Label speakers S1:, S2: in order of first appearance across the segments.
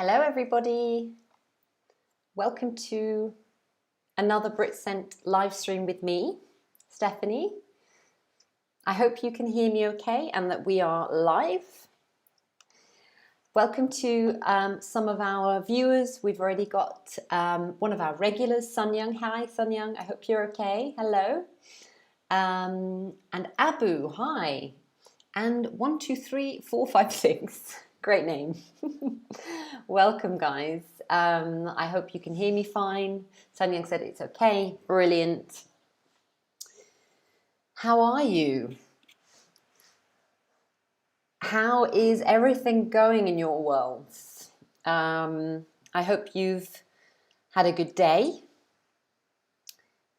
S1: Hello everybody, welcome to another Britcent live stream with me, Stephanie. I hope you can hear me okay and that we are live. Welcome to some of our viewers. We've already got one of our regulars, Sun Young. Hi Sun Young, I hope you're okay. Hello. And Abu, hi. And 1, 2, 3, 4, 5, 6. Great name. Welcome, guys. I hope you can hear me fine. Sun Young said it's okay. Brilliant. How are you? How is everything going in your worlds? I hope you've had a good day.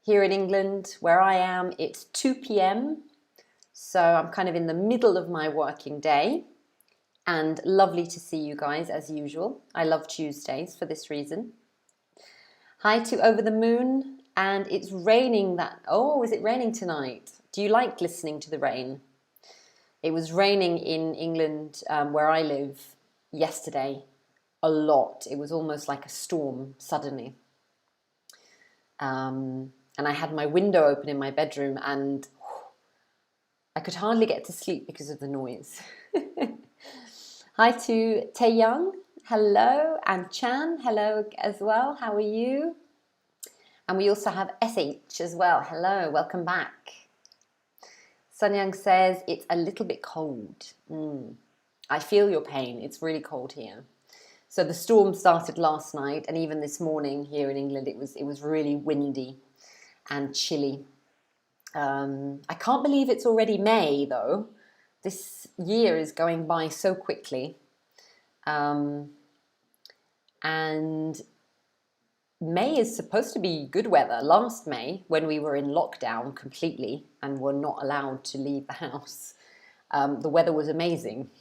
S1: Here in England, where I am, it's 2 p.m. So I'm kind of in the middle of my working day. And lovely to see you guys as usual. I love Tuesdays for this reason. Hi to Over the Moon, and it's raining oh, is it raining tonight? Do you like listening to the rain? It was raining in England where I live yesterday a lot. It was almost like a storm suddenly. And I had my window open in my bedroom and I could hardly get to sleep because of the noise. Hi to Taeyang, hello, and Chan, hello as well, how are you? And we also have SH as well, hello, welcome back. Sun Young says, it's a little bit cold. I feel your pain, it's really cold here. So the storm started last night, and even this morning here in England, it was really windy and chilly. I can't believe it's already May though. This year is going by so quickly. And May is supposed to be good weather. Last May, when we were in lockdown completely and were not allowed to leave the house, the weather was amazing.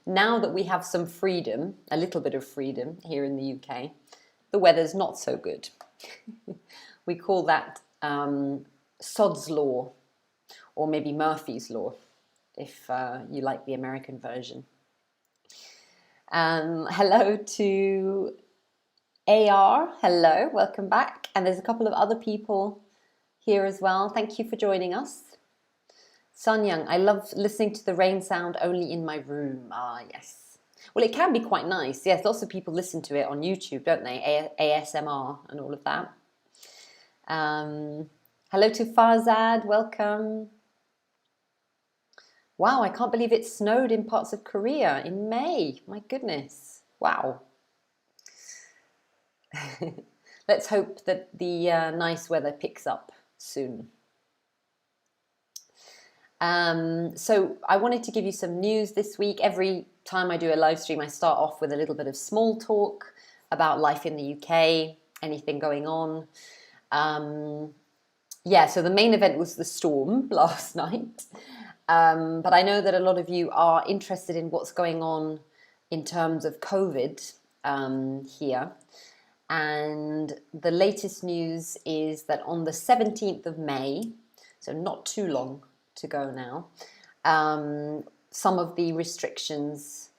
S1: Now that we have some freedom, a little bit of freedom here in the UK, the weather's not so good. We call that Sod's Law, or maybe Murphy's Law, if you like the American version. Hello to AR, hello, welcome back. And there's a couple of other people here as well. Thank you for joining us. Sun Young, I love listening to the rain sound only in my room. Ah, yes. Well, it can be quite nice. Yes, lots of people listen to it on YouTube, don't they? ASMR and all of that. Hello to Farzad, welcome. Wow, I can't believe it snowed in parts of Korea in May. My goodness. Wow. Let's hope that the nice weather picks up soon. So I wanted to give you some news this week. Every time I do a live stream, I start off with a little bit of small talk about life in the UK, anything going on. Yeah, so the main event was the storm last night. But I know that a lot of you are interested in what's going on in terms of COVID here. And the latest news is that on the 17th of May, so not too long to go now, some of the restrictions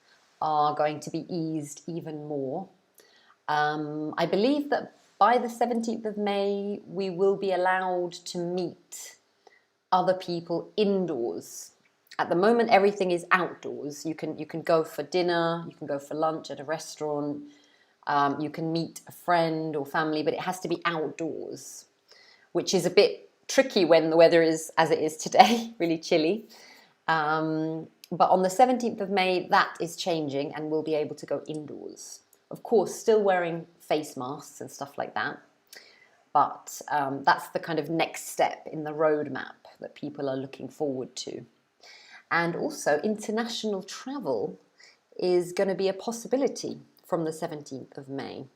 S1: are going to be eased even more. I believe that by the 17th of May, we will be allowed to meet other people indoors. At the moment, everything is outdoors. You can go for dinner, you can go for lunch at a restaurant, you can meet a friend or family, but it has to be outdoors, which is a bit tricky when the weather is as it is today, really chilly. But on the 17th of May, that is changing and we'll be able to go indoors. Of course, still wearing face masks and stuff like that. But that's the kind of next step in the roadmap that people are looking forward to. And also, international travel is going to be a possibility from the 17th of May.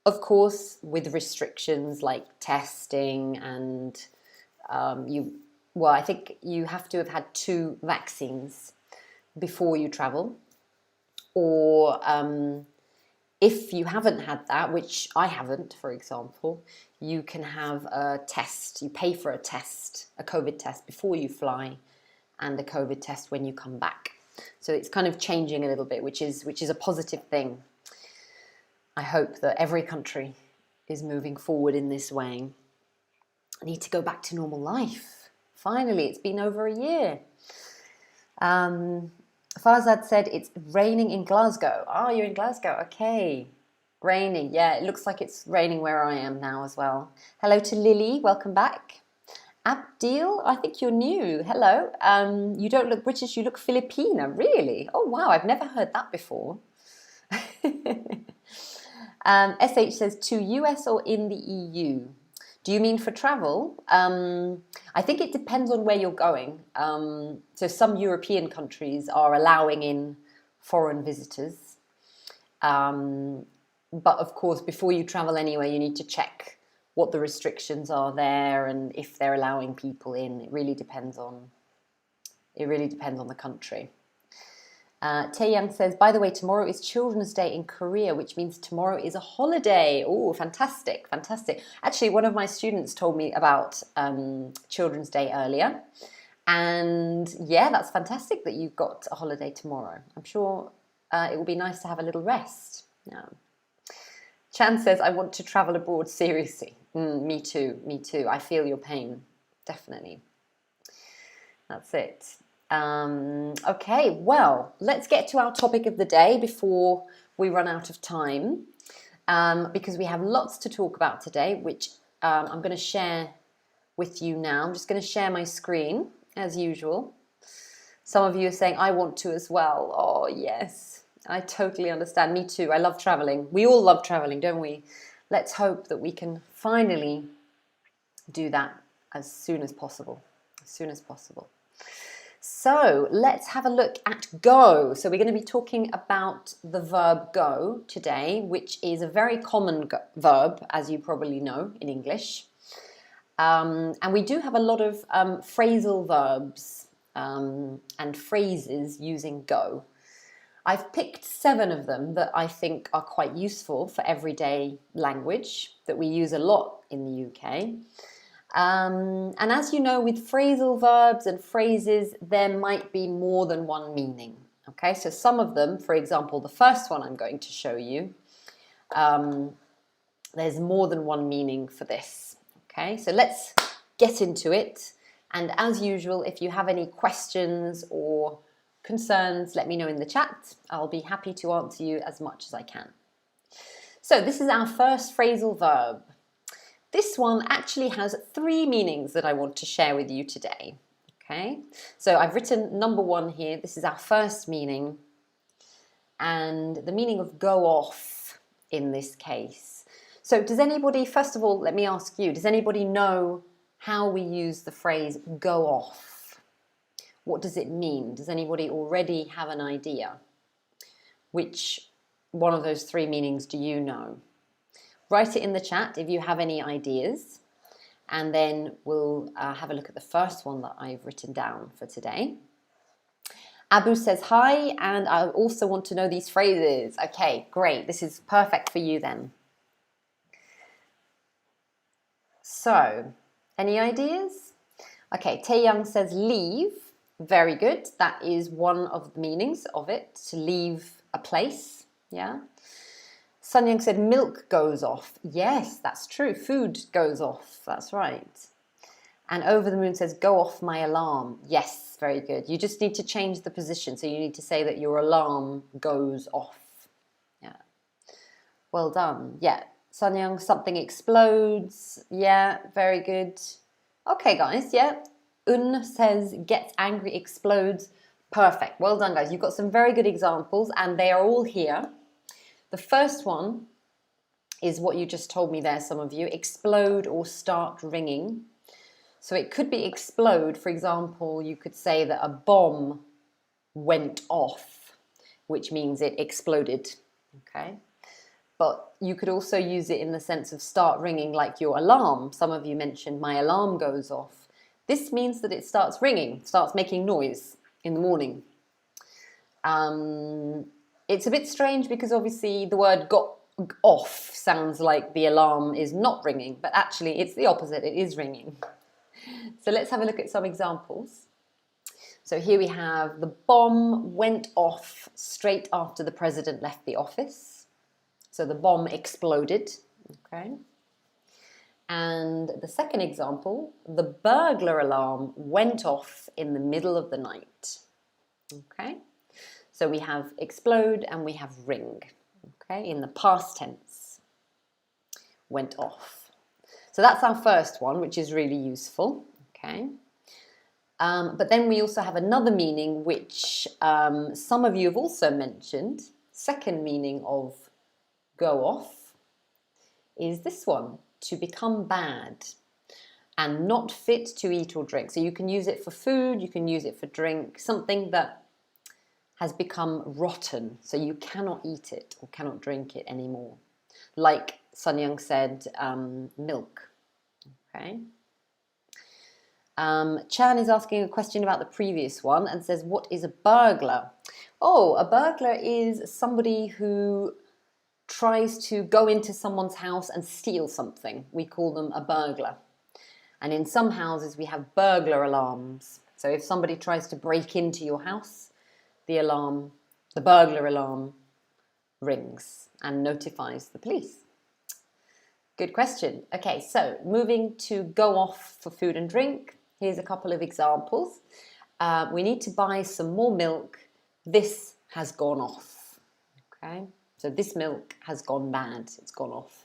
S1: Of course, with restrictions like testing and I think you have to have had 2 vaccines before you travel. Or if you haven't had that, which I haven't, for example, you can have a test. You pay for a test, a COVID test before you fly, and a COVID test when you come back. So it's kind of changing a little bit, which is a positive thing. I hope that every country is moving forward in this way. I need to go back to normal life. Finally, it's been over a year. Farzad said it's raining in Glasgow. Oh, you're in Glasgow. Okay. Raining. Yeah, it looks like it's raining where I am now as well. Hello to Lily. Welcome back. Abdil, I think you're new. Hello. You don't look British. You look Filipina. Really? Oh, wow. I've never heard that before. SH says, to US or in the EU? Do you mean for travel? I think it depends on where you're going. So some European countries are allowing in foreign visitors. But of course, before you travel anywhere, you need to check what the restrictions are there and if they're allowing people in. It really depends on the country. Taeyang says, by the way, tomorrow is Children's Day in Korea, which means tomorrow is a holiday. Oh, fantastic, fantastic. Actually, one of my students told me about Children's Day earlier. And yeah, that's fantastic that you've got a holiday tomorrow. I'm sure it will be nice to have a little rest. Yeah. Chan says, I want to travel abroad seriously. Me too, me too. I feel your pain, definitely. That's it. Okay, well, let's get to our topic of the day before we run out of time, because we have lots to talk about today, which I'm going to share with you now. I'm just going to share my screen, as usual. Some of you are saying, I want to as well. Oh, yes, I totally understand. Me too. I love traveling. We all love traveling, don't we? Let's hope that we can finally do that as soon as possible. As soon as possible. So let's have a look at go. So we're going to be talking about the verb go today, which is a very common verb, as you probably know, in English. And we do have a lot of phrasal verbs and phrases using go. I've picked 7 of them that I think are quite useful for everyday language that we use a lot in the UK. And as you know, with phrasal verbs and phrases, there might be more than one meaning. Okay, so some of them, for example, the first one I'm going to show you, there's more than one meaning for this. Okay, so let's get into it. And as usual, if you have any questions or concerns, let me know in the chat. I'll be happy to answer you as much as I can. So this is our first phrasal verb. This one actually has 3 meanings that I want to share with you today. Okay, so I've written number 1 here. This is our first meaning. And the meaning of go off in this case. So does anybody, first of all, let me ask you, does anybody know how we use the phrase go off? What does it mean? Does anybody already have an idea? Which one of those 3 meanings do you know? Write it in the chat if you have any ideas, and then we'll have a look at the first one that I've written down for today. Abu says hi, and I also want to know these phrases. Okay, great. This is perfect for you then. So, any ideas? Okay, Taeyang says leave. Very good. That is one of the meanings of it, to leave a place. Yeah. Sun Young said milk goes off. Yes, that's true. Food goes off. That's right. And Over the Moon says go off my alarm. Yes, very good. You just need to change the position. So you need to say that your alarm goes off. Yeah. Well done. Yeah. Sun Young, something explodes. Yeah, very good. Okay, guys. Yeah. Un says gets angry, explodes. Perfect. Well done, guys. You've got some very good examples, and they are all here. The first one is what you just told me there, some of you, explode or start ringing. So it could be explode. For example, you could say that a bomb went off, which means it exploded, okay? But you could also use it in the sense of start ringing, like your alarm. Some of you mentioned my alarm goes off. This means that it starts ringing, starts making noise in the morning. It's a bit strange because obviously the word got off sounds like the alarm is not ringing, but actually it's the opposite, it is ringing. So let's have a look at some examples. So here we have the bomb went off straight after the president left the office. So the bomb exploded, okay? And the second example, the burglar alarm went off in the middle of the night, okay? So we have explode and we have ring, okay? In the past tense, went off. So that's our first one, which is really useful, okay? But then we also have another meaning which some of you have also mentioned. Second meaning of go off is this one, to become bad and not fit to eat or drink. So you can use it for food, you can use it for drink, something that has become rotten, so you cannot eat it or cannot drink it anymore. Like Sun Young said, milk, okay? Chan is asking a question about the previous one and says, what is a burglar? Oh, a burglar is somebody who tries to go into someone's house and steal something. We call them a burglar. And in some houses we have burglar alarms. So if somebody tries to break into your house, the burglar alarm rings and notifies the police. Good question. Okay, so moving to go off for food and drink. Here's a couple of examples. We need to buy some more milk. This has gone off. Okay, so this milk has gone bad. It's gone off.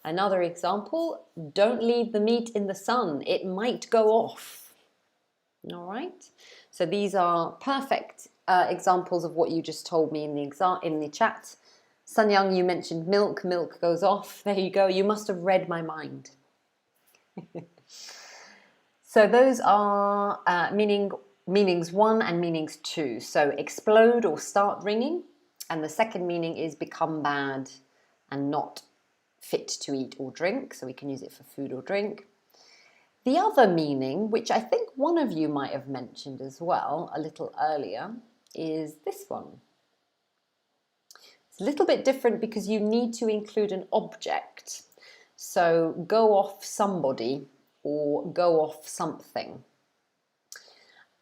S1: Another example, don't leave the meat in the sun. It might go off. All right. So these are perfect examples of what you just told me in the chat. Sun Young, you mentioned milk. Milk goes off. There you go. You must have read my mind. So those are meanings 1 and meanings 2. So explode or start ringing. And the second meaning is become bad and not fit to eat or drink. So we can use it for food or drink. The other meaning, which I think one of you might have mentioned as well a little earlier, is this one. It's a little bit different because you need to include an object. So go off somebody or go off something.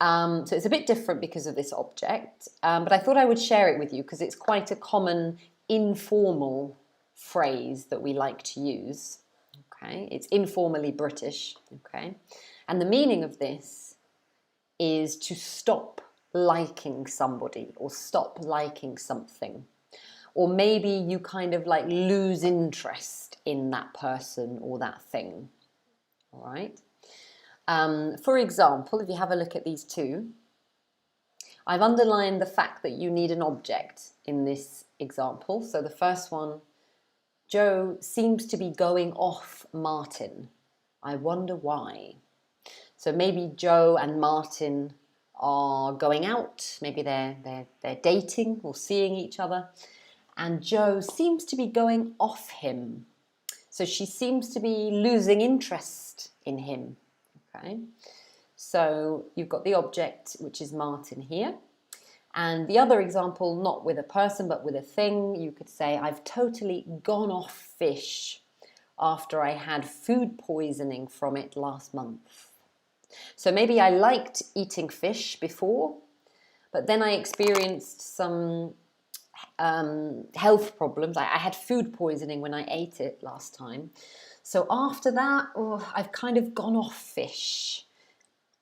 S1: So it's a bit different because of this object, but I thought I would share it with you because it's quite a common informal phrase that we like to use. Okay, it's informally British. Okay, and the meaning of this is to stop liking somebody or stop liking something, or maybe you kind of like lose interest in that person or that thing. All right. For example, if you have a look at these two, I've underlined the fact that you need an object in this example. So the first one, Joe seems to be going off Martin. I wonder why. So maybe Joe and Martin are going out. Maybe they're dating or seeing each other. And Joe seems to be going off him. So she seems to be losing interest in him. Okay, so you've got the object, which is Martin here. And the other example, not with a person, but with a thing, you could say, I've totally gone off fish after I had food poisoning from it last month. So maybe I liked eating fish before, but then I experienced some health problems. I had food poisoning when I ate it last time. So after that, I've kind of gone off fish,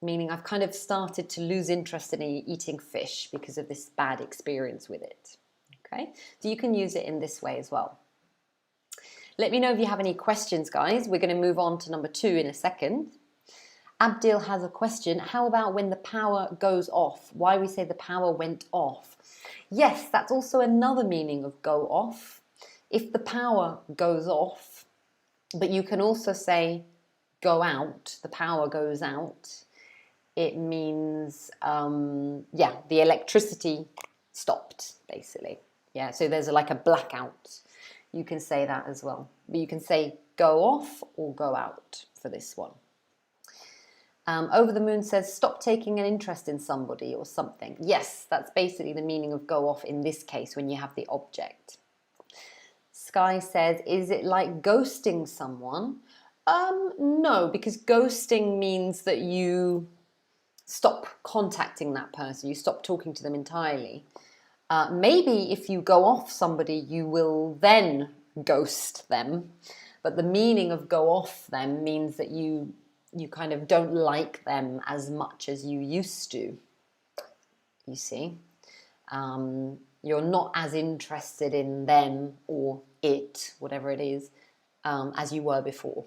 S1: meaning I've kind of started to lose interest in eating fish because of this bad experience with it. Okay, so you can use it in this way as well. Let me know if you have any questions, guys. We're going to move on to number 2 in a second. Abdil has a question. How about when the power goes off? Why we say the power went off? Yes, that's also another meaning of go off. If the power goes off, but you can also say go out, the power goes out. It means, yeah, the electricity stopped, basically. Yeah, so there's like a blackout. You can say that as well. But you can say go off or go out for this one. Over the Moon says, stop taking an interest in somebody or something. Yes, that's basically the meaning of go off in this case when you have the object. Sky says, is it like ghosting someone? No, because ghosting means that you stop contacting that person, you stop talking to them entirely. Maybe if you go off somebody, you will then ghost them. But the meaning of go off them means that you kind of don't like them as much as you used to, you see. You're not as interested in them or it, whatever it is, as you were before.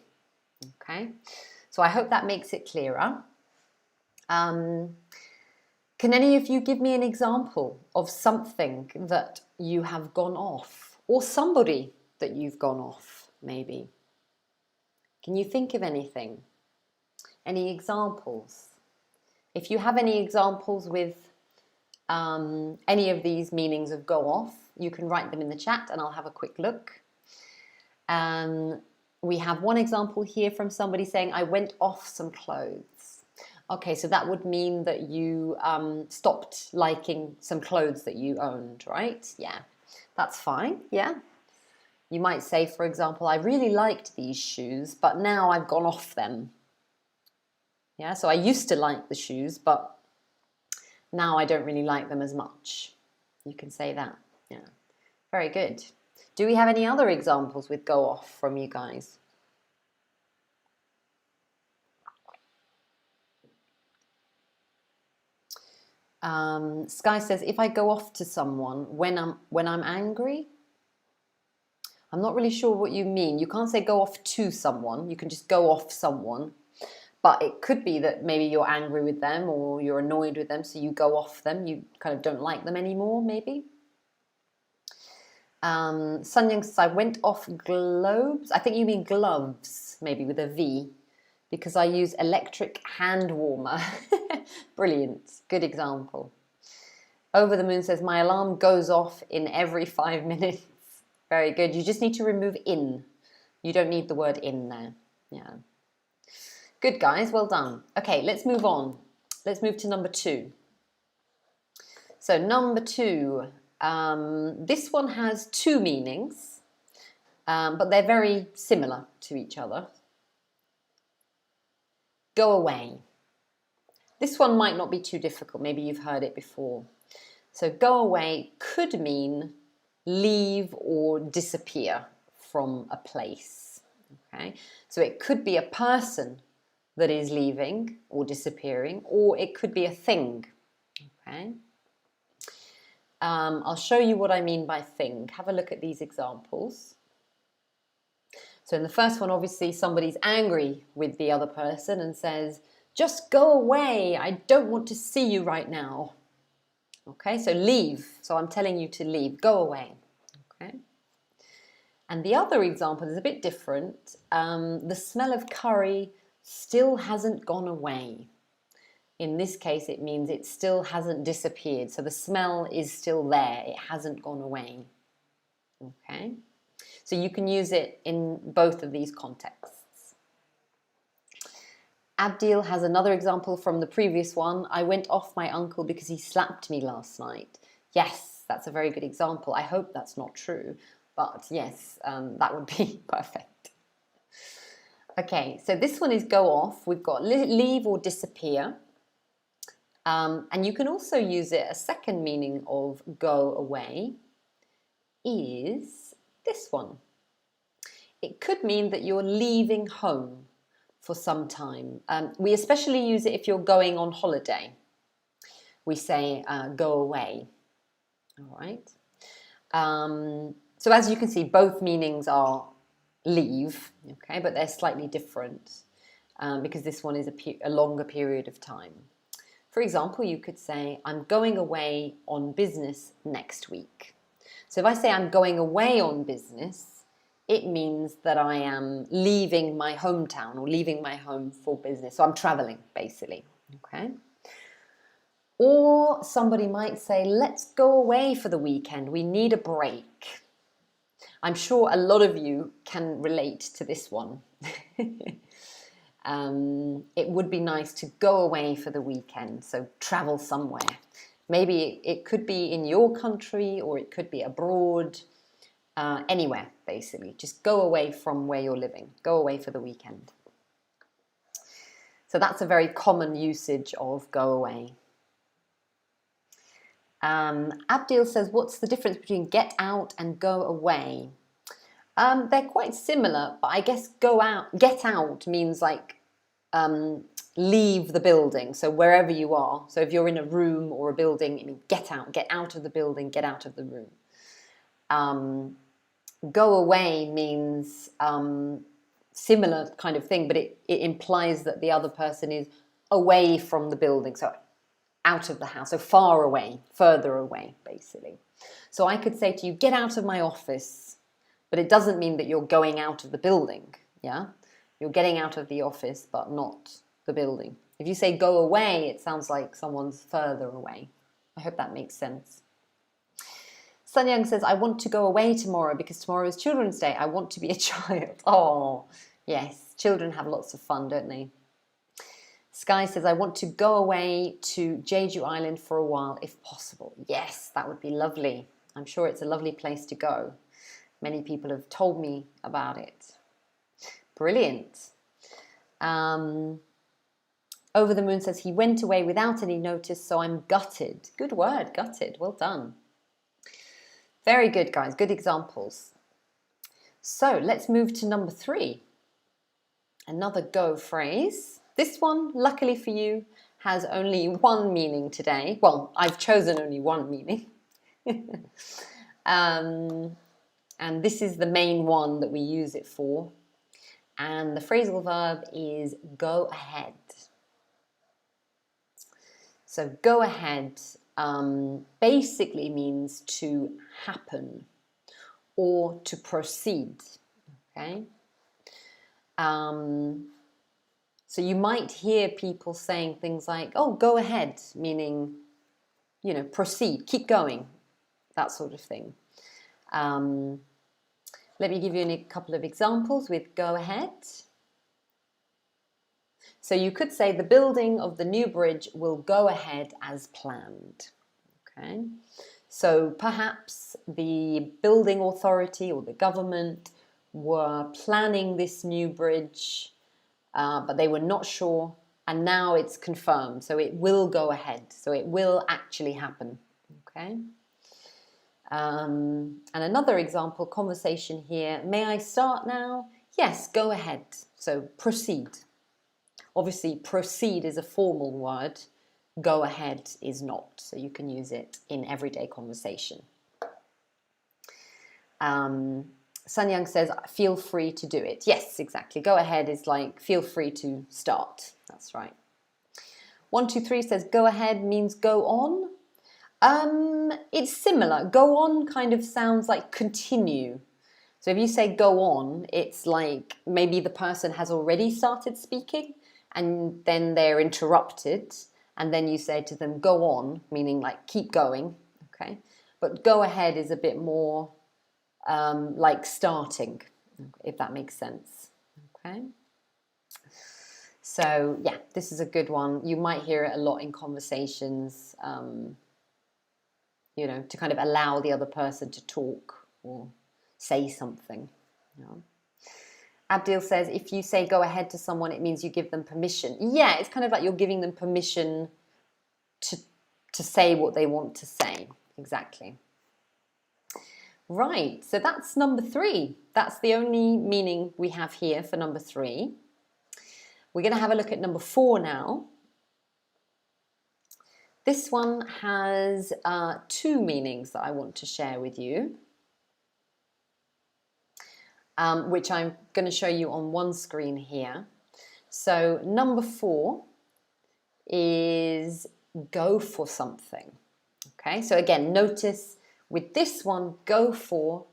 S1: Okay, so I hope that makes it clearer. Can any of you give me an example of something that you have gone off, or somebody that you've gone off, maybe? Can you think of anything? Any examples? If you have any examples with any of these meanings of go off, you can write them in the chat and I'll have a quick look. We have one example here from somebody saying, I went off some clothes. Okay, so that would mean that you stopped liking some clothes that you owned, right? Yeah, that's fine, yeah. You might say, for example, I really liked these shoes, but now I've gone off them. Yeah, so I used to like the shoes, but now I don't really like them as much. You can say that, yeah. Very good. Do we have any other examples with go off from you guys? Sky says, if I go off to someone when I'm angry, I'm not really sure what you mean. You can't say go off to someone. You can just go off someone. But it could be that maybe you're angry with them or you're annoyed with them, so you go off them. You kind of don't like them anymore, maybe. Sun Young says, I went off globes. I think you mean gloves, maybe with a V, because I use electric hand warmer. Brilliant. Good example. Over the Moon says, my alarm goes off in every 5 minutes. Very good. You just need to remove in. You don't need the word in there. Yeah. Good, guys. Well done. Okay, let's move on. Let's move to number 2. So number 2, this one has 2 meanings, but they're very similar to each other. Go away. This one might not be too difficult. Maybe you've heard it before. So go away could mean leave or disappear from a place. Okay, so it could be a person that is leaving or disappearing, or it could be a thing. Okay, I'll show you what I mean by thing. Have a look at these examples. So in the first one, obviously somebody's angry with the other person and says, just go away, I don't want to see you right now. Okay, so leave. So I'm telling you to leave, go away. Okay. And the other example is a bit different. The smell of curry still hasn't gone away. In this case, it means it still hasn't disappeared. So the smell is still there. It hasn't gone away. Okay. So you can use it in both of these contexts. Abdil has another example from the previous one. I went off my uncle because he slapped me last night. Yes, that's a very good example. I hope that's not true, but yes, that would be perfect. Okay, so this one is go off. We've got leave or disappear. And you can also use it, a second meaning of go away is this one. It could mean that you're leaving home for some time. We especially use it if you're going on holiday. We say go away. All right. So as you can see, both meanings are leave, okay, but they're slightly different because this one is a longer period of time. For example, you could say, I'm going away on business next week. So if I say I'm going away on business, it means that I am leaving my hometown or leaving my home for business. So I'm traveling, basically, okay? Or somebody might say, let's go away for the weekend. We need a break. I'm sure a lot of you can relate to this one. It would be nice to go away for the weekend, so travel somewhere. Maybe it could be in your country or it could be abroad, anywhere, basically. Just go away from where you're living. Go away for the weekend. So that's a very common usage of go away. Abdil says, what's the difference between get out and go away? They're quite similar, but I guess get out means like leave the building, so wherever you are. So if you're in a room or a building, it means get out of the building, get out of the room. Go away means similar kind of thing, but it implies that the other person is away from the building, so out of the house, so far away, further away, basically. So I could say to you, get out of my office, but it doesn't mean that you're going out of the building, yeah? You're getting out of the office, but not the building. If you say go away, it sounds like someone's further away. I hope that makes sense. Sun Young says, I want to go away tomorrow because tomorrow is Children's Day. I want to be a child. Oh, yes. Children have lots of fun, don't they? Sky says, I want to go away to Jeju Island for a while if possible. Yes, that would be lovely. I'm sure it's a lovely place to go. Many people have told me about it. Brilliant. Over the Moon says, he went away without any notice, so I'm gutted. Good word, gutted. Well done. Very good, guys. Good examples. So let's move to number 3. Another go phrase. This one, luckily for you, has only one meaning today. Well, I've chosen only one meaning. And this is the main one that we use it for. And the phrasal verb is go ahead. So go ahead basically means to happen or to proceed. Okay. So you might hear people saying things like, oh, go ahead, meaning, you know, proceed, keep going, that sort of thing. Let me give you a couple of examples with go ahead. So you could say the building of the new bridge will go ahead as planned. Okay. So perhaps the building authority or the government were planning this new bridge, but they were not sure, and now it's confirmed, so it will go ahead, so it will actually happen. Okay. And another example, conversation here, may I start now? Yes, go ahead, so proceed. Obviously, proceed is a formal word, go ahead is not, so you can use it in everyday conversation. Sun Young says, feel free to do it. Yes, exactly. Go ahead is like, feel free to start. That's right. 123 says, go ahead means go on. It's similar. Go on kind of sounds like continue. So if you say go on, it's like maybe the person has already started speaking and then they're interrupted. And then you say to them, go on, meaning like keep going. Okay. But go ahead is a bit more like starting, if that makes sense. Okay. So yeah, this is a good one. You might hear it a lot in conversations, you know, to kind of allow the other person to talk or say something. You know. Abdil says, if you say go ahead to someone, it means you give them permission. Yeah, it's kind of like you're giving them permission to say what they want to say. Exactly. Right, so that's number 3. That's the only meaning we have here for number 3. We're going to have a look at number 4 now. This one has 2 meanings that I want to share with you, which I'm going to show you on one screen here. So number 4 is go for something. Okay, so again, notice with this one, go for,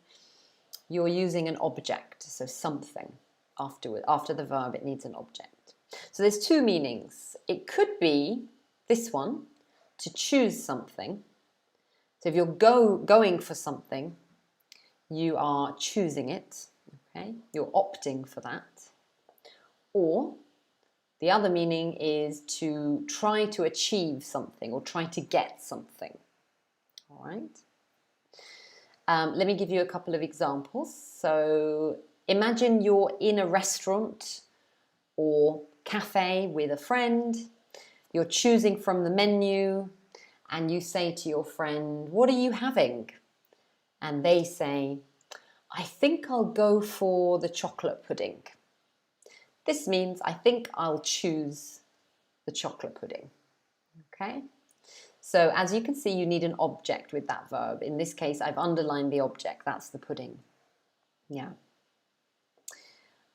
S1: you're using an object, so something. After the verb, it needs an object. So there's 2 meanings. It could be this one, to choose something. So if you're going for something, you are choosing it. Okay, you're opting for that. Or the other meaning is to try to achieve something or try to get something. All right. Let me give you a couple of examples. So imagine you're in a restaurant or cafe with a friend. You're choosing from the menu and you say to your friend, what are you having? And they say, I think I'll go for the chocolate pudding. This means I think I'll choose the chocolate pudding. Okay? So as you can see, you need an object with that verb. In this case, I've underlined the object. That's the pudding. Yeah.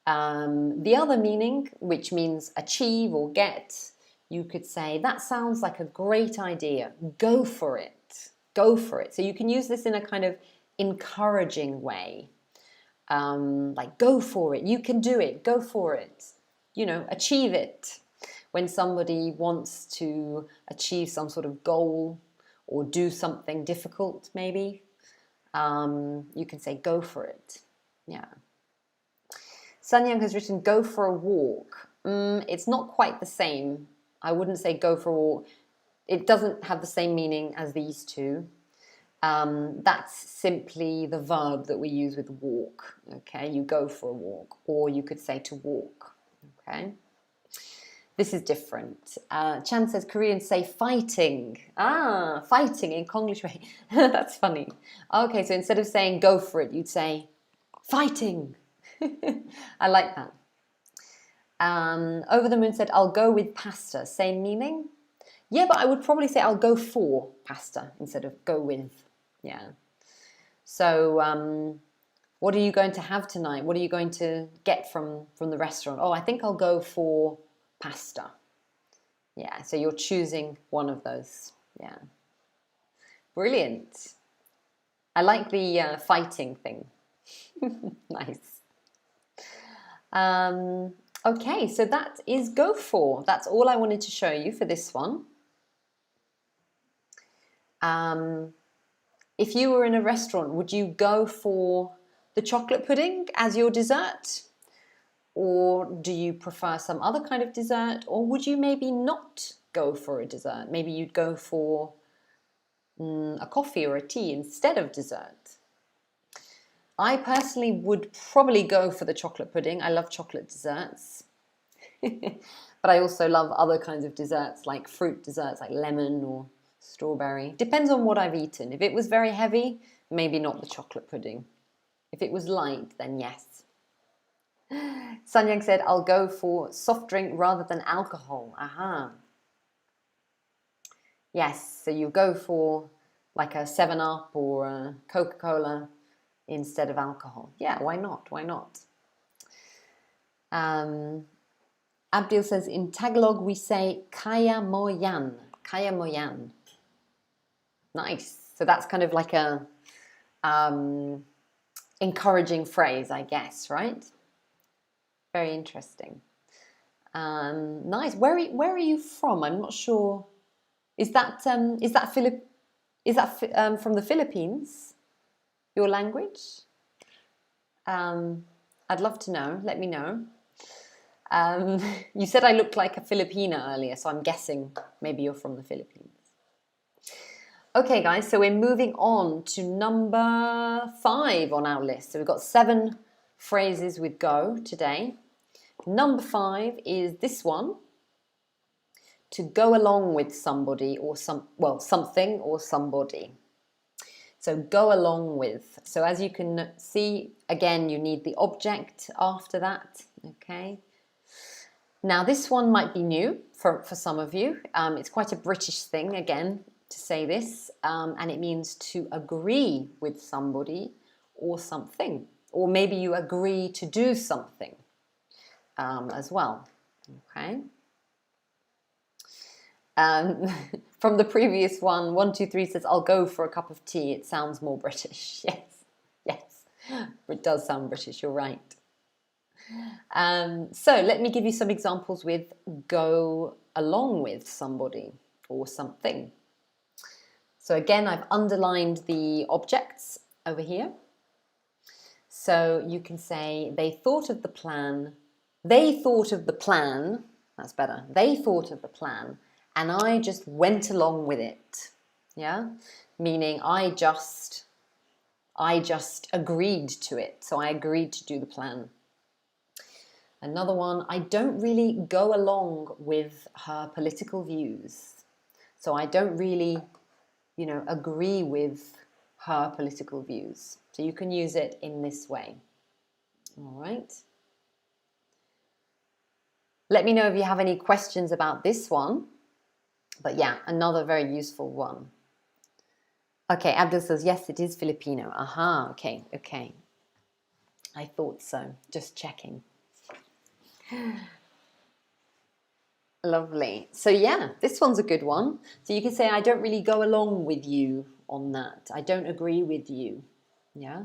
S1: The other meaning, which means achieve or get, you could say, that sounds like a great idea. Go for it. Go for it. So you can use this in a kind of encouraging way. Like, go for it. You can do it. Go for it. You know, achieve it. When somebody wants to achieve some sort of goal or do something difficult, maybe, you can say, go for it. Yeah. Sun Young has written, go for a walk. It's not quite the same. I wouldn't say go for a walk. It doesn't have the same meaning as these two. That's simply the verb that we use with walk. Okay, you go for a walk, or you could say to walk. Okay. This is different. Chan says Koreans say fighting. Ah, fighting in Konglish way. That's funny. Okay, so instead of saying go for it, you'd say fighting. I like that. Over the Moon said, I'll go with pasta. Same meaning? Yeah, but I would probably say I'll go for pasta instead of go with. Yeah. So what are you going to have tonight? What are you going to get from the restaurant? Oh, I think I'll go for pasta. Yeah, so you're choosing one of those. Yeah. Brilliant. I like the fighting thing. Nice. Okay, so that is go for. That's all I wanted to show you for this one. If you were in a restaurant, would you go for the chocolate pudding as your dessert? Or do you prefer some other kind of dessert? Or would you maybe not go for a dessert? Maybe you'd go for a coffee or a tea instead of dessert. I personally would probably go for the chocolate pudding. I love chocolate desserts. But I also love other kinds of desserts, like fruit desserts, like lemon or strawberry. Depends on what I've eaten. If it was very heavy, maybe not the chocolate pudding. If it was light, then yes. Sanyang said, I'll go for soft drink rather than alcohol. Aha. Yes, so you go for like a 7-Up or a Coca-Cola instead of alcohol. Yeah, why not? Why not? Abdil says, in Tagalog we say kaya mo yan. Kaya mo yan. Nice. So that's kind of like a encouraging phrase, I guess, right? Very interesting. Nice. Where are you from? I'm not sure. Is that from the Philippines? Your language? I'd love to know. Let me know. You said I looked like a Filipina earlier, so I'm guessing maybe you're from the Philippines. Okay, guys, so we're moving on to number 5 on our list. So we've got 7 phrases with go today. Number 5 is this one. To go along with somebody or something or somebody. So go along with. So as you can see, again, you need the object after that. Okay. Now this one might be new for some of you. It's quite a British thing, again, to say this. And it means to agree with somebody or something. Or maybe you agree to do something as well. Okay. From the previous one, 123 says, I'll go for a cup of tea. It sounds more British. Yes, yes, it does sound British, you're right. So let me give you some examples with go along with somebody or something. So again, I've underlined the objects over here. So you can say, they thought of the plan. They thought of the plan. That's better. They thought of the plan. And I just went along with it, yeah? Meaning I just agreed to it. So I agreed to do the plan. Another one, I don't really go along with her political views. So I don't really, agree with her political views. So you can use it in this way. All right. Let me know if you have any questions about this one. But yeah, another very useful one. Okay, Abdul says, yes, it is Filipino. Aha, okay. I thought so. Just checking. Lovely. So yeah, this one's a good one. So you can say, I don't really go along with you on that. I don't agree with you. Yeah.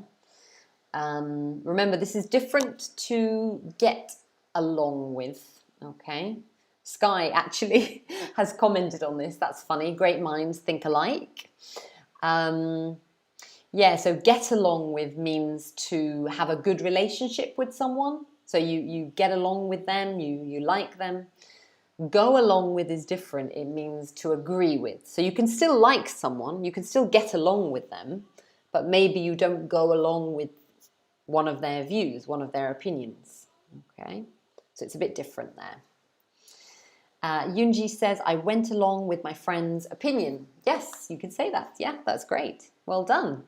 S1: Remember, this is different to get along with. Okay. Sky actually has commented on this. That's funny. Great minds think alike. Yeah, so get along with means to have a good relationship with someone. So you get along with them, you like them. Go along with is different. It means to agree with. So you can still like someone, you can still get along with them, but maybe you don't go along with one of their views, one of their opinions. Okay, so it's a bit different there. Yunji says, I went along with my friend's opinion. Yes, you can say that. Yeah, that's great. Well done.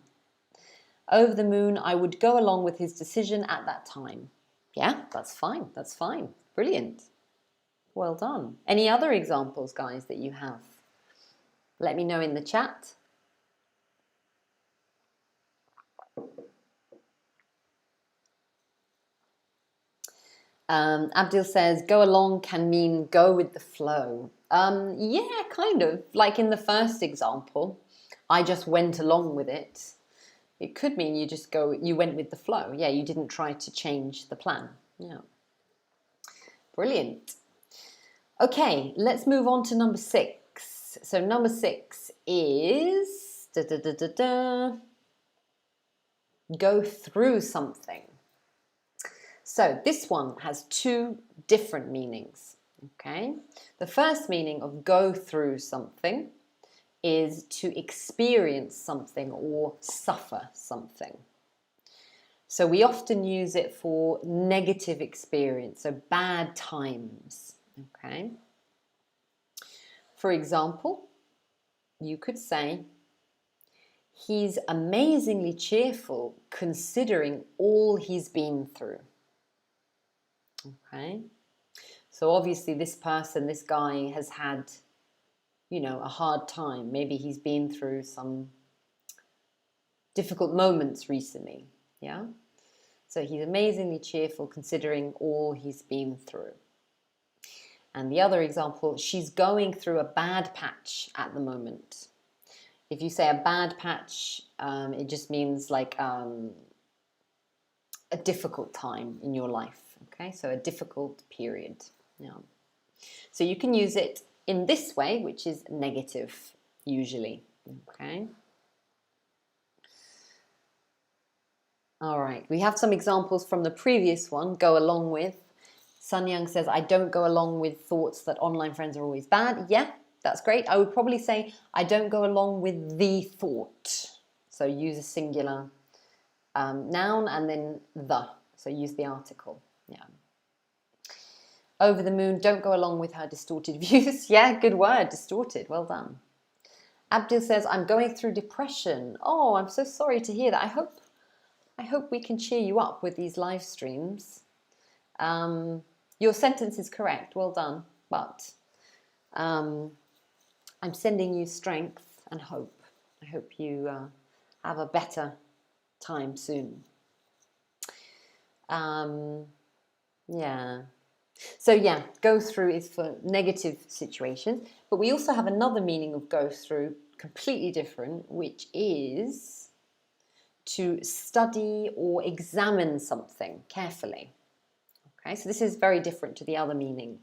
S1: Over the moon, I would go along with his decision at that time. Yeah, that's fine. That's fine. Brilliant. Well done. Any other examples, guys, that you have? Let me know in the chat. Abdul says, go along can mean go with the flow. Yeah, kind of. Like in the first example, I just went along with it. It could mean you went with the flow. Yeah, you didn't try to change the plan. Yeah. Brilliant. Okay, let's move on to number 6. So number 6 is go through something. So this one has 2 different meanings. Okay, the first meaning of go through something is to experience something or suffer something. So we often use it for negative experience, so bad times. Okay. For example, you could say, he's amazingly cheerful considering all he's been through. Okay. So obviously this person, this guy has had, a hard time. Maybe he's been through some difficult moments recently. Yeah. So he's amazingly cheerful considering all he's been through. And the other example, she's going through a bad patch at the moment. If you say a bad patch, it just means like a difficult time in your life. Okay, so a difficult period. Yeah. So you can use it in this way, which is negative, usually. Okay. All right, we have some examples from the previous one, go along with. Sun Young says, I don't go along with thoughts that online friends are always bad. Yeah, that's great. I would probably say, I don't go along with the thought. So use a singular noun and then the. So use the article. Yeah. Over the moon, don't go along with her distorted views. Yeah, good word, distorted. Well done. Abdul says, I'm going through depression. Oh, I'm so sorry to hear that. I hope we can cheer you up with these live streams. Your sentence is correct. Well done. But I'm sending you strength and hope. I hope you have a better time soon. Yeah. So yeah, go through is for negative situations. But we also have another meaning of go through, completely different, which is to study or examine something carefully. Okay, so this is very different to the other meaning.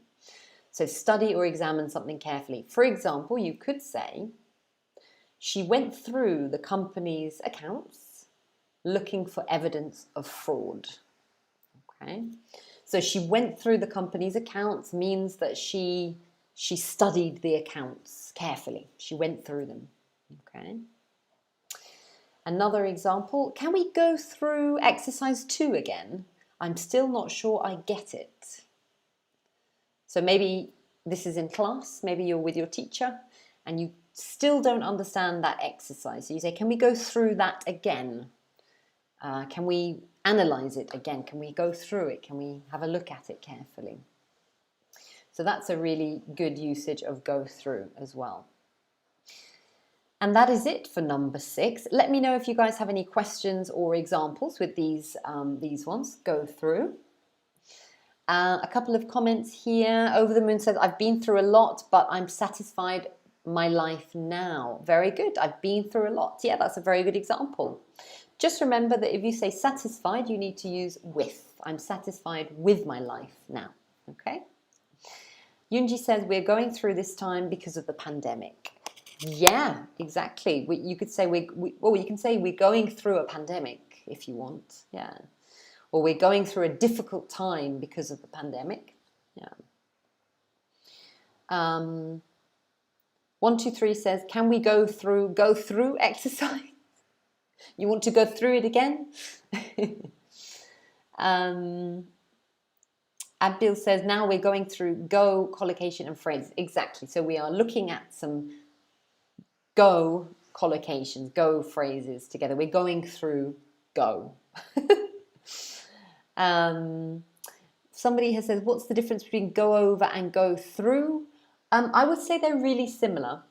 S1: So study or examine something carefully. For example, you could say, she went through the company's accounts looking for evidence of fraud. Okay, so she went through the company's accounts means that she studied the accounts carefully. She went through them. Okay. Another example, can we go through exercise 2 again? I'm still not sure I get it. So maybe this is in class, maybe you're with your teacher and you still don't understand that exercise. So you say, can we go through that again? Can we analyze it again? Can we go through it? Can we have a look at it carefully? So that's a really good usage of go through as well. And that is it for number 6. Let me know if you guys have any questions or examples with these ones. Go through. A couple of comments here. Over the Moon says, I've been through a lot, but I'm satisfied my life now. Very good. I've been through a lot. Yeah, that's a very good example. Just remember that if you say satisfied, you need to use with. I'm satisfied with my life now. Okay? Yunji says, we're going through this time because of the pandemic. Yeah, exactly. You could say you can say we're going through a pandemic if you want. Yeah. Or we're going through a difficult time because of the pandemic. Yeah. 123 says, can we go through exercise? You want to go through it again? Abdil says, now we're going through go, collocation and phrase. Exactly. So we are looking at some go collocations, go phrases together. We're going through go. Somebody has said, what's the difference between go over and go through? I would say they're really similar.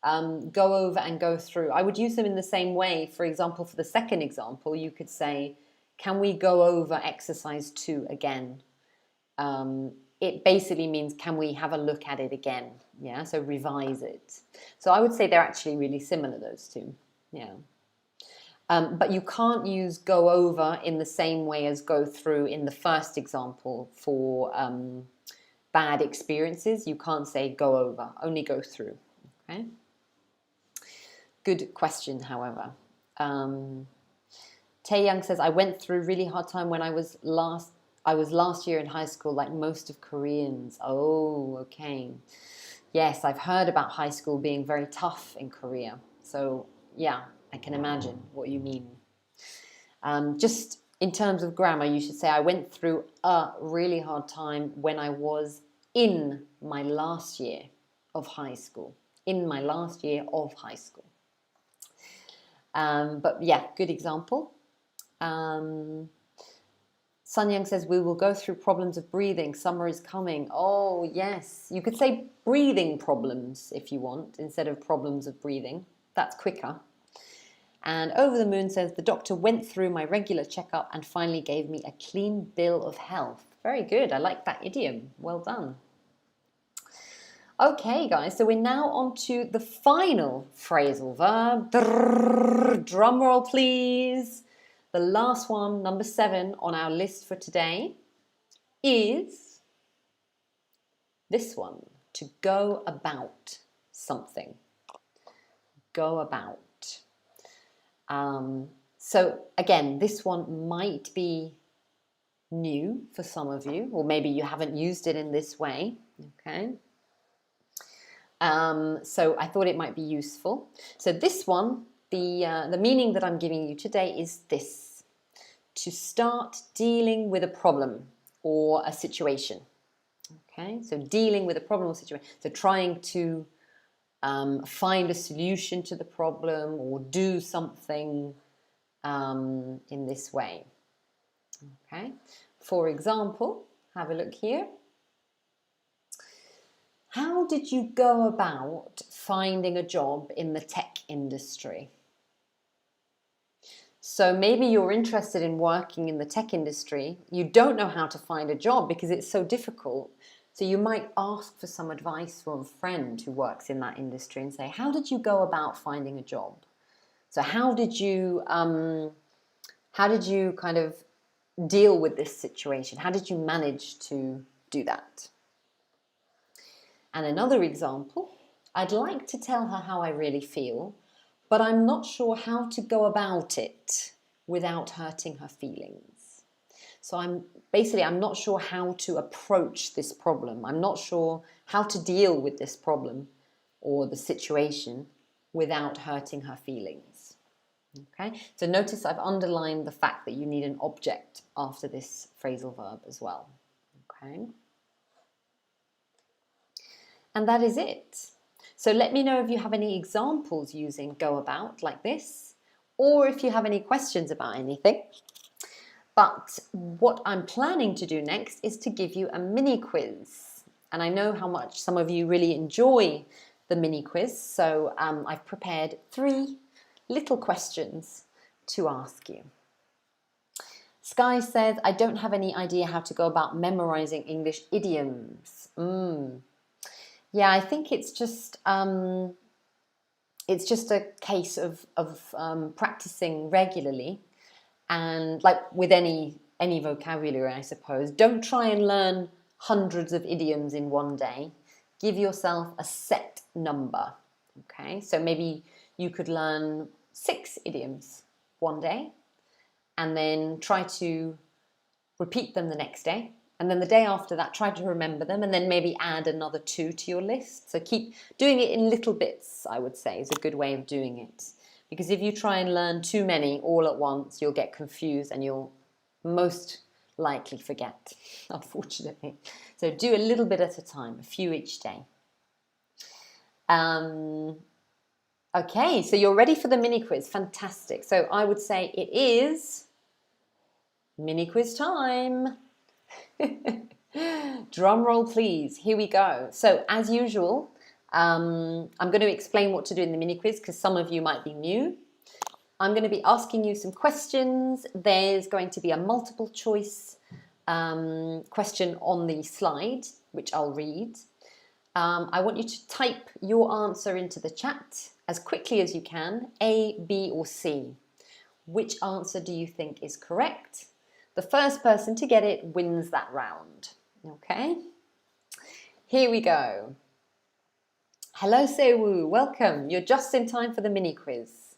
S1: Go over and go through. I would use them in the same way. For example, for the second example, you could say, can we go over exercise 2 again? It basically means, can we have a look at it again? Yeah, so revise it. So I would say they're actually really similar, those two. Yeah. But you can't use go over in the same way as go through in the first example for bad experiences. You can't say go over, only go through. Okay. Good question, however. Tae Young says, I went through a really hard time when I was last year in high school, like most of Koreans. Oh, okay. Yes, I've heard about high school being very tough in Korea. So, yeah, I can imagine what you mean. Just in terms of grammar, you should say, I went through a really hard time when I was in my last year of high school. In my last year of high school. But yeah, good example. Sun Young says, we will go through problems of breathing. Summer is coming. Oh, yes. You could say breathing problems if you want, instead of problems of breathing. That's quicker. And Over the Moon says, the doctor went through my regular checkup and finally gave me a clean bill of health. Very good. I like that idiom. Well done. Okay, guys, so we're now on to the final phrasal verb. Drum roll, please. The last one, number 7 on our list for today, is this one, to go about something. Go about. So again, this one might be new for some of you, or maybe you haven't used it in this way. Okay. So I thought it might be useful. So this one, the meaning that I'm giving you today is this: to start dealing with a problem or a situation. Okay, so dealing with a problem or situation. So trying to find a solution to the problem or do something in this way. Okay, for example, have a look here. How did you go about finding a job in the tech industry? So maybe you're interested in working in the tech industry. You don't know how to find a job because it's so difficult. So you might ask for some advice from a friend who works in that industry and say, how did you go about finding a job? So how did you kind of deal with this situation? How did you manage to do that? And another example, I'd like to tell her how I really feel, but I'm not sure how to go about it without hurting her feelings. So I'm not sure how to approach this problem. I'm not sure how to deal with this problem or the situation without hurting her feelings. Okay, so notice I've underlined the fact that you need an object after this phrasal verb as well. Okay, and that is it. So let me know if you have any examples using go about like this, or if you have any questions about anything. But what I'm planning to do next is to give you a mini quiz. And I know how much some of you really enjoy the mini quiz, so I've prepared 3 little questions to ask you. Sky says, I don't have any idea how to go about memorizing English idioms. Yeah, I think it's just a case of practicing regularly, and like with any vocabulary, I suppose. Don't try and learn hundreds of idioms in one day. Give yourself a set number. Okay, so maybe you could learn 6 idioms one day, and then try to repeat them the next day. And then the day after that, try to remember them, and then maybe add another 2 to your list. So keep doing it in little bits, I would say, is a good way of doing it. Because if you try and learn too many all at once, you'll get confused and you'll most likely forget, unfortunately. So do a little bit at a time, a few each day. Okay, so you're ready for the mini quiz. Fantastic. So I would say it is mini quiz time. Drum roll, please. Here we go. So as usual, I'm going to explain what to do in the mini quiz because some of you might be new. I'm going to be asking you some questions. There's going to be a multiple choice question on the slide, which I'll read. I want you to type your answer into the chat as quickly as you can, A, B, or C. Which answer do you think is correct? The first person to get it wins that round. Okay? Here we go. Hello, Sewu. Welcome. You're just in time for the mini quiz.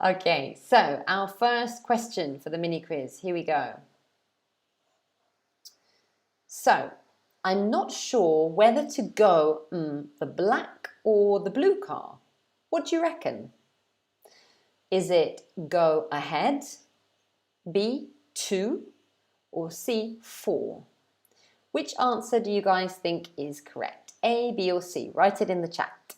S1: Okay, so our first question for the mini quiz. Here we go. So, I'm not sure whether to go the black or the blue car. What do you reckon? Is it go ahead, B, 2, or C, 4? Which answer do you guys think is correct? A, B, or C? Write it in the chat.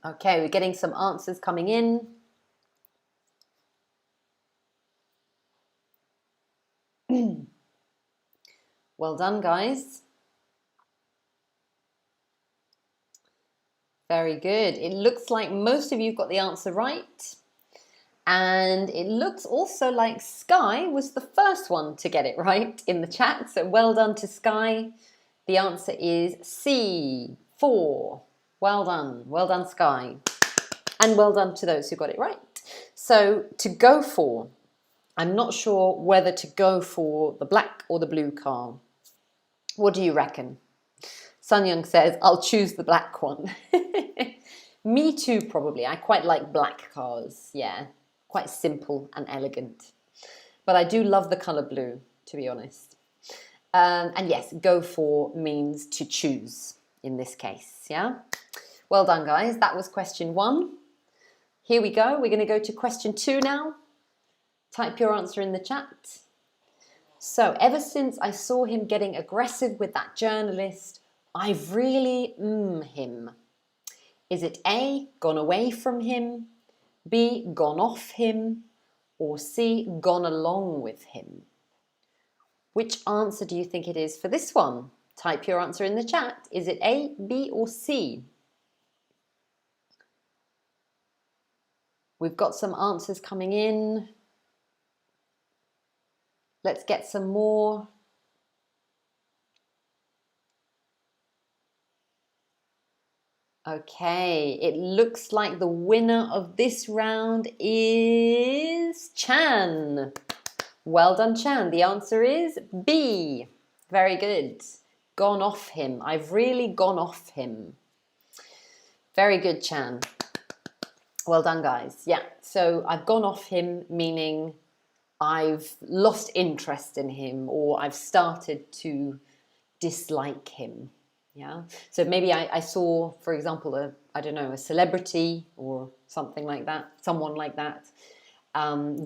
S1: Okay, we're getting some answers coming in. Well done, guys. Very good. It looks like most of you got the answer right. And it looks also like Sky was the first one to get it right in the chat. So well done to Sky. The answer is C, 4. Well done. Well done, Sky. And well done to those who got it right. So to go for, I'm not sure whether to go for the black or the blue car. What do you reckon? Sun Young says, I'll choose the black one. Me too, probably. I quite like black cars. Yeah, quite simple and elegant. But I do love the colour blue, to be honest. And yes, go for means to choose in this case, yeah? Well done, guys. That was question 1. Here we go. We're going to go to question 2 now. Type your answer in the chat. So, ever since I saw him getting aggressive with that journalist, I've really him. Is it A, gone away from him, B, gone off him, or C, gone along with him? Which answer do you think it is for this one? Type your answer in the chat. Is it A, B, or C? We've got some answers coming in. Let's get some more. Okay, it looks like the winner of this round is Chan. Well done, Chan. The answer is B. Very good. Gone off him. I've really gone off him. Very good, Chan. Well done, guys. Yeah, so I've gone off him, meaning I've lost interest in him, or I've started to dislike him. Yeah. So maybe I saw, for example, I don't know, a celebrity or something like that, someone like that,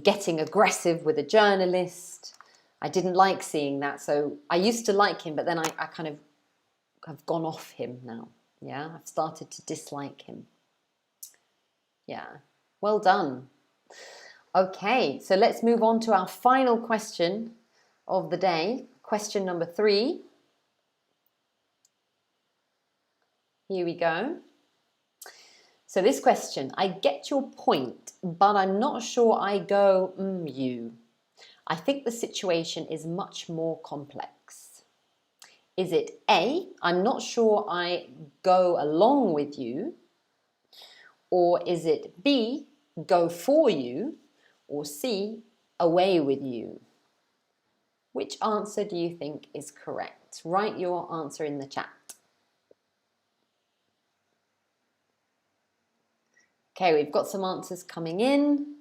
S1: getting aggressive with a journalist. I didn't like seeing that. So I used to like him, but then I kind of have gone off him now. Yeah. I've started to dislike him. Yeah. Well done. Okay, so let's move on to our final question of the day. Question number 3. Here we go. So this question, I get your point, but I'm not sure I go, you. I think the situation is much more complex. Is it A, I'm not sure I go along with you? Or is it B, go for you? Or C, away with you? Which answer do you think is correct? Write your answer in the chat. Okay, we've got some answers coming in.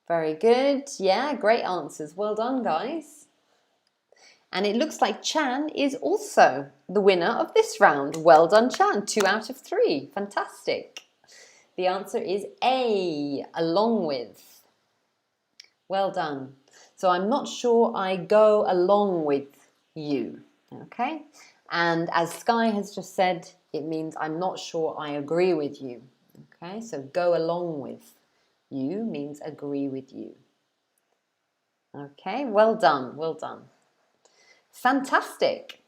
S1: Very good. Yeah, great answers. Well done, guys. And it looks like Chan is also the winner of this round. Well done, Chan. 2 out of 3. Fantastic. The answer is A, along with. Well done. So I'm not sure I go along with you. Okay? And as Sky has just said, it means I'm not sure I agree with you. Okay? So go along with you means agree with you. Okay? Well done. Well done. Fantastic.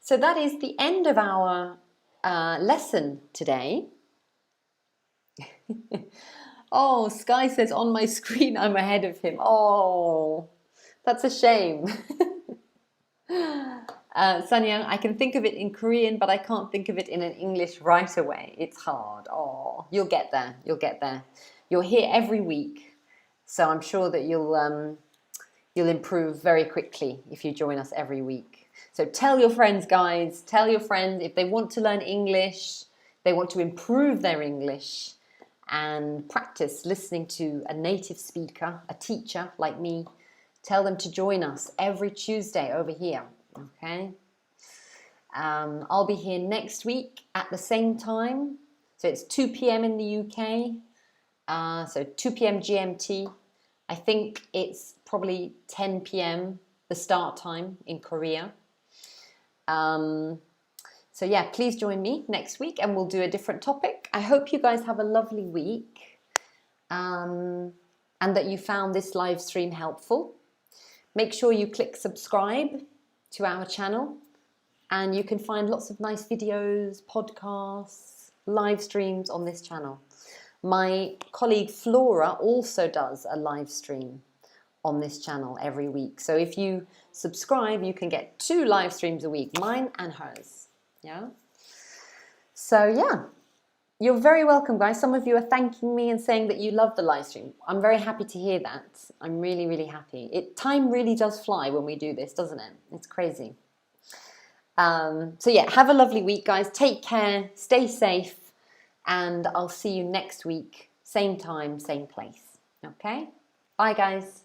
S1: So that is the end of our lesson today. Oh, Sky says on my screen I'm ahead of him. Oh, that's a shame. Sanyang, I can think of it in Korean, but I can't think of it in an English right away. It's hard. Oh, you'll get there. You'll get there. You're here every week, so I'm sure that you'll improve very quickly if you join us every week. So tell your friends, guys. Tell your friends if they want to learn English, they want to improve their English, and practice listening to a native speaker, a teacher like me. Tell them to join us every Tuesday over here. Okay. I'll be here next week at the same time. So it's 2 p.m. in the UK. So 2 p.m. GMT. I think it's probably 10 p.m. the start time in Korea. So yeah, please join me next week and we'll do a different topic. I hope you guys have a lovely week and that you found this live stream helpful. Make sure you click subscribe to our channel and you can find lots of nice videos, podcasts, live streams on this channel. My colleague Flora also does a live stream on this channel every week. So if you subscribe, you can get 2 live streams a week, mine and hers. Yeah. So yeah, you're very welcome, guys. Some of you are thanking me and saying that you love the live stream. I'm very happy to hear that. I'm really, really happy. Time really does fly when we do this, doesn't it? It's crazy. So yeah, have a lovely week, guys. Take care, stay safe, and I'll see you next week. Same time, same place. Okay? Bye, guys.